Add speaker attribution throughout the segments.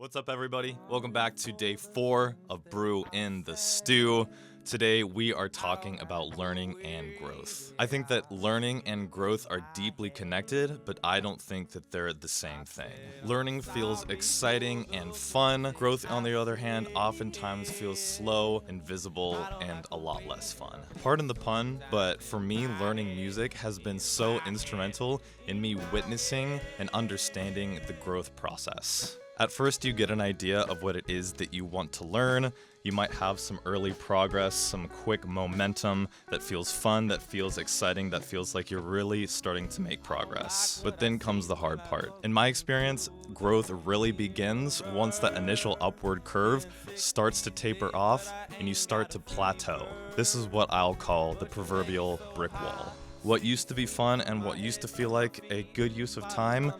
Speaker 1: What's up, everybody? Welcome back to day 4 of Brew in the Stew. Today, we are talking about learning and growth. I think that learning and growth are deeply connected, but I don't think that they're the same thing. Learning feels exciting and fun. Growth, on the other hand, oftentimes feels slow, invisible, and a lot less fun. Pardon the pun, but for me, learning music has been so instrumental in me witnessing and understanding the growth process. At first, you get an idea of what it is that you want to learn. You might have some early progress, some quick momentum that feels fun, that feels exciting, that feels like you're really starting to make progress. But then comes the hard part. In my experience, growth really begins once that initial upward curve starts to taper off and you start to plateau. This is what I'll call the proverbial brick wall. What used to be fun and what used to feel like a good use of time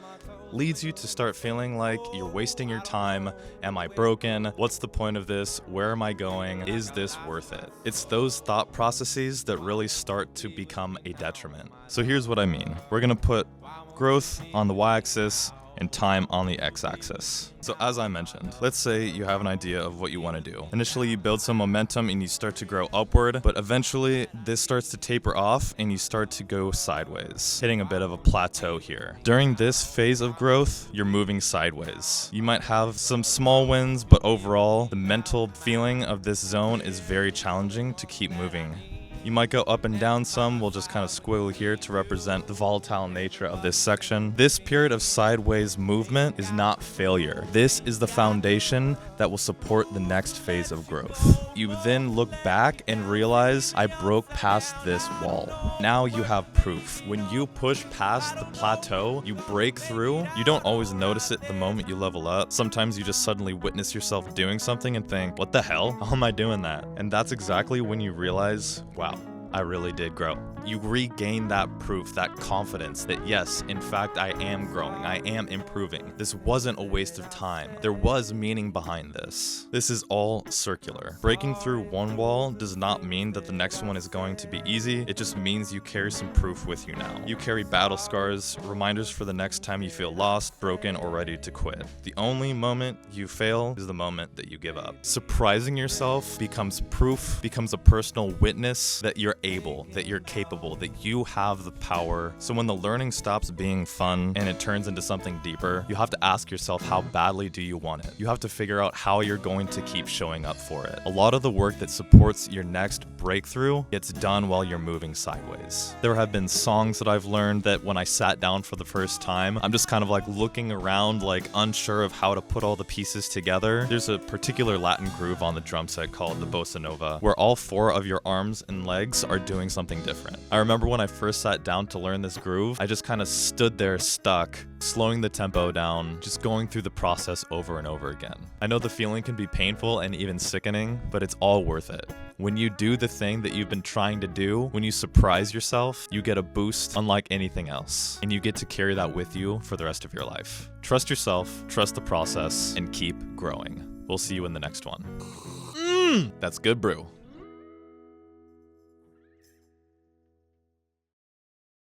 Speaker 1: leads you to start feeling like you're wasting your time. Am I broken? What's the point of this? Where am I going? Is this worth it? It's those thought processes that really start to become a detriment. So here's what I mean. We're gonna put growth on the y-axis and time on the x-axis. So as I mentioned, let's say you have an idea of what you want to do. Initially, you build some momentum and you start to grow upward, but eventually this starts to taper off and you start to go sideways, hitting a bit of a plateau here. During this phase of growth, you're moving sideways. You might have some small wins, but overall, the mental feeling of this zone is very challenging to keep moving. You might go up and down some. We'll just kind of squiggle here to represent the volatile nature of this section. This period of sideways movement is not failure. This is the foundation that will support the next phase of growth. You then look back and realize I broke past this wall. Now you have proof. When you push past the plateau, you break through. You don't always notice it the moment you level up. Sometimes you just suddenly witness yourself doing something and think, what the hell? How am I doing that? And that's exactly when you realize, wow, I really did grow. You regain that proof, that confidence that yes, in fact, I am growing. I am improving. This wasn't a waste of time. There was meaning behind this. This is all circular. Breaking through one wall does not mean that the next one is going to be easy. It just means you carry some proof with you now. You carry battle scars, reminders for the next time you feel lost, broken, or ready to quit. The only moment you fail is the moment that you give up. Surprising yourself becomes proof, becomes a personal witness that you're able, that you're capable, that you have the power. So when the learning stops being fun and it turns into something deeper, you have to ask yourself, how badly do you want it? You have to figure out how you're going to keep showing up for it. A lot of the work that supports your next breakthrough gets done while you're moving sideways. There have been songs that I've learned that when I sat down for the first time, I'm just kind of like looking around, like unsure of how to put all the pieces together. There's a particular Latin groove on the drum set called the bossa nova, where all 4 of your arms and legs are doing something different. I remember when I first sat down to learn this groove, I just kind of stood there stuck, slowing the tempo down, just going through the process over and over again. I know the feeling can be painful and even sickening, but it's all worth it. When you do the thing that you've been trying to do, when you surprise yourself, you get a boost unlike anything else, and you get to carry that with you for the rest of your life. Trust yourself, trust the process, and keep growing. We'll see you in the next one. That's good brew.